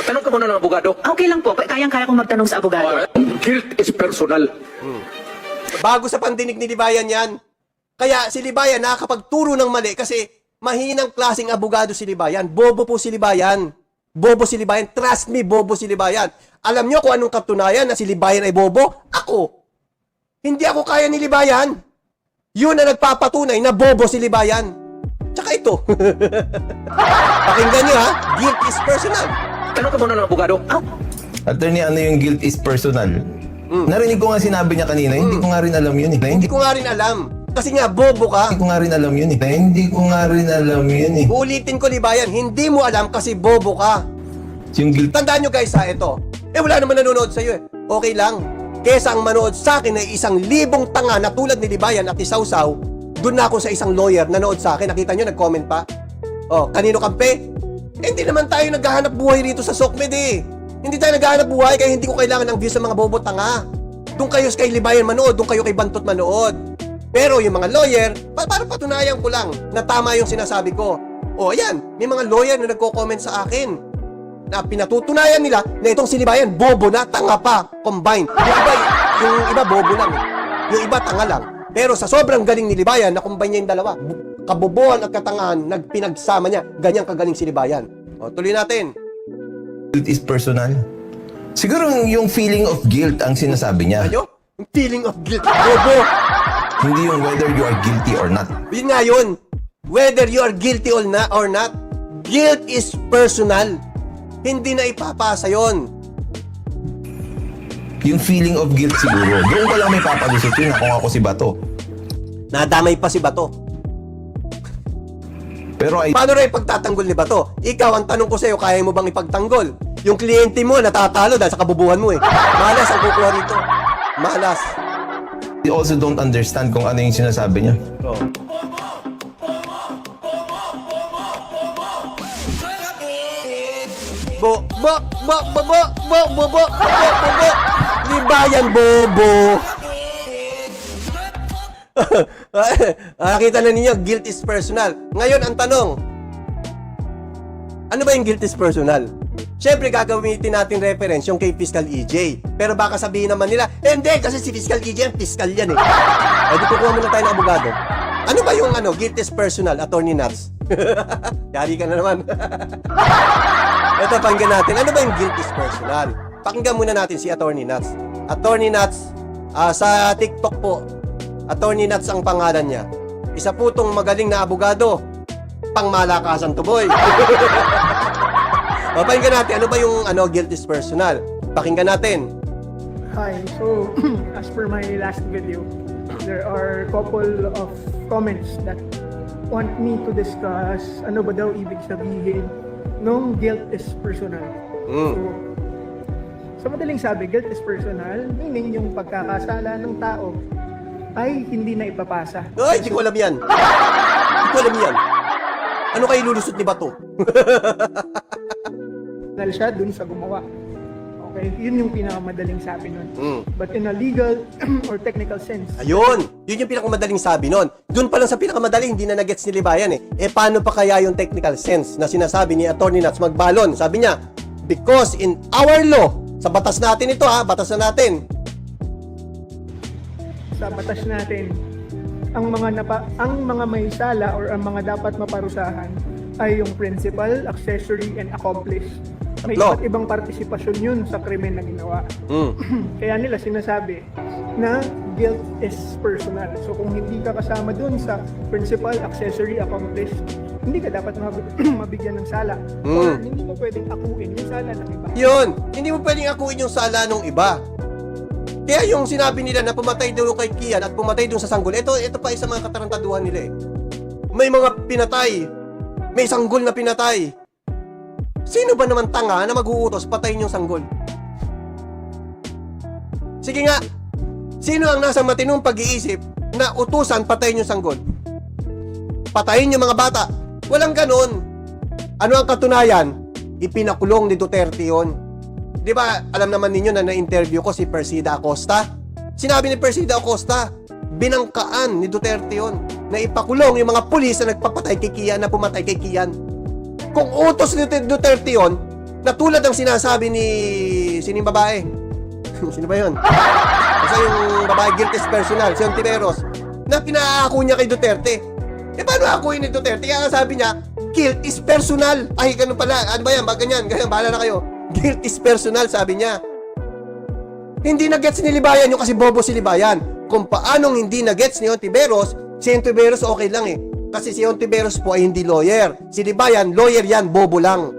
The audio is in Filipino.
Tanong ka muna ng abogado. Okay lang po, kayang-kaya kong magtanong sa abogado. Guilt is personal. Bago sa pandinig ni Libayan yan. Kaya si Libayan nakakapagturo ng mali kasi mahinang klaseng abogado si Libayan. Bobo po si Libayan. Bobo si Libayan. Trust me, bobo si Libayan. Alam nyo kung anong katunayan na si Libayan ay bobo? Ako. Hindi ako kaya ni Libayan. Yun na nagpapatunay na bobo si Libayan. Tsaka ito. Pakinggan nyo ha. Guilt is personal. Tanong ka muna ng abogado. Attorney, ano yung guilt is personal? Narinig ko nga sinabi niya kanina, hindi ko nga rin alam yun eh. Hindi ko nga rin alam. Kasi nga, bobo ka. Hindi ko nga rin alam yun eh. Hindi ko nga rin alam yun eh. Ulitin ko, Libayan, hindi mo alam kasi bobo ka. Yung guilt, Tandaan nyo guys ha, ito. Wala naman nanonood sa'yo eh. Okay lang. Kesa ang manood sa akin ay 1,000 tanga na tulad ni Libayan at ni Sausaw, doon na ako sa isang lawyer nanood sa akin. Nakita nyo, nag-comment pa. Oh, kanino kampe? Hindi naman tayo naghahanap buhay rito sa SOCMED eh. Hindi tayo naghahanap buhay kaya hindi ko kailangan ng views sa mga bobo tanga. Doon kayo kay Libayan manood, doon kayo kay Bantot manood. Pero yung mga lawyer, para patunayan ko lang na tama yung sinasabi ko. O ayan, may mga lawyer na nagko-comment sa akin na pinatutunayan nila na itong si Libayan, bobo na, tanga pa, combine. Yung iba bobo lang eh. Yung iba tanga lang. Pero sa sobrang galing ni Libayan, na-combine niya yung dalawa. Kabobohan at katangahan, nagpinagsama niya. Ganyang kagaling si Libayan. O, tuloy natin. guilt is personal. Siguro yung feeling of guilt ang sinasabi niya. Ano? Yung feeling of guilt. Bobo. Hindi yung whether you are guilty or not. Yun nga yun. Whether you are guilty or not, guilt is personal. Hindi na ipapasa yon. Yung feeling of guilt siguro. Doon ko lang may papalusot yun kung ako si Bato. Nadamay pa si Bato. Pero ay Paano rin pagtatanggol ni Bato? Ikaw, ang tanong ko sa'yo, kaya mo bang ipagtanggol? Yung kliyente mo, natatalo dahil sa kabubuhan mo eh. Malas ang kukuha rito. Malas. I also don't understand kung ano yung sinasabi niya. Bobo. Libayan, bobo. Nakita na ninyo, guilt is personal. Ngayon, ang tanong, ano ba yung guilt is personal? Siyempre, gagamitin natin reference yung kay Fiscal EJ. Pero baka sabihin naman nila, hindi, kasi si Fiscal EJ, ang fiscal yan eh. Di kukuha muna tayo ng abogado. Ano ba yung guilt is personal, Attorney Nuts? Yari ka na naman. Ito, pakinggan natin. Ano ba yung guilt is personal? Pakinggan muna natin si Attorney Nuts. Attorney Nuts, sa TikTok po, Attorney Nuts ang pangalan niya. Isa po tong magaling na abogado. Pangmalakasan to, boy. Pakinggan natin, ano ba yung guilt is personal? Pakinggan natin. Hi. So, as per my last video, there are couple of comments that want me to discuss ano ba daw ibig sabihin nung guilt is personal. So, sa madaling sabi, guilt is personal, meaning yung pagkakasala ng tao ay hindi na ipapasa. Ay, di ko alam yan. Di ko alam yan. Ano kayo lulusot ni Bato? Dahil siya dun sa gumawa. Okay? Yun yung pinakamadaling sabi nun. But in a legal or technical sense, Ayun! Yun yung pinakamadaling sabi nun. Doon pa lang sa pinakamadali, hindi na nagets ni Libayan eh. Paano pa kaya yung technical sense na sinasabi ni Attorney Nuts magbalon? Sabi niya, because in our law, sa batas natin ito batas na natin. sa batas natin, ang mga may sala or ang mga dapat maparusahan ay yung principal, accessory, and accomplice. May Tatlo. iba't ibang partisipasyon yun sa krimen na ginawa. Kaya nila sinasabi na guilt is personal. So kung hindi ka kasama dun sa principal, accessory, accomplice, hindi ka dapat mabigyan ng sala. Or hindi mo pwedeng akuin yung sala ng iba. Yun! Hindi mo pwedeng akuin yung sala ng iba. Kaya yung sinabi nila na pumatay daw kay Kian at pumatay dun sa sanggol, ito pa isa mga katarantaduhan nila eh. May mga pinatay. May sanggol na pinatay. Sino ba naman tanga na mag-uutos patayin yung sanggol? Sige nga, sino ang nasa matinong pag-iisip na utusan patayin yung sanggol? Patayin yung mga bata. Walang ganon. Ano ang katunayan? Ipinakulong ni Duterte yun. Di ba, alam naman ninyo na na-interview ko si Persida Acosta? Sinabi ni Persida Acosta, binangkaan ni Duterte yun, na ipakulong yung mga pulis na nagpapatay kay Kian, na pumatay kay Kian. Kung utos ni Duterte yun, Na tulad ng sinasabi ni... Sino yung babae? Sino ba yun? Kasi yung babae guilt is personal, si Ontiveros, na pinaako niya kay Duterte. Eh, paano akuin ni Duterte? Kaya sabi niya, guilt is personal. Ay, ganun pala. Ano ba yan? Ganyan, bahala na kayo. Guilt is personal, sabi niya. Hindi na-gets ni Libayan yung kasi bobo si Libayan. Kung paanong hindi na-gets ni Ontiveros, si Ontiveros okay lang eh. Kasi si Ontiveros po ay hindi lawyer. Si Libayan, lawyer yan, bobo lang.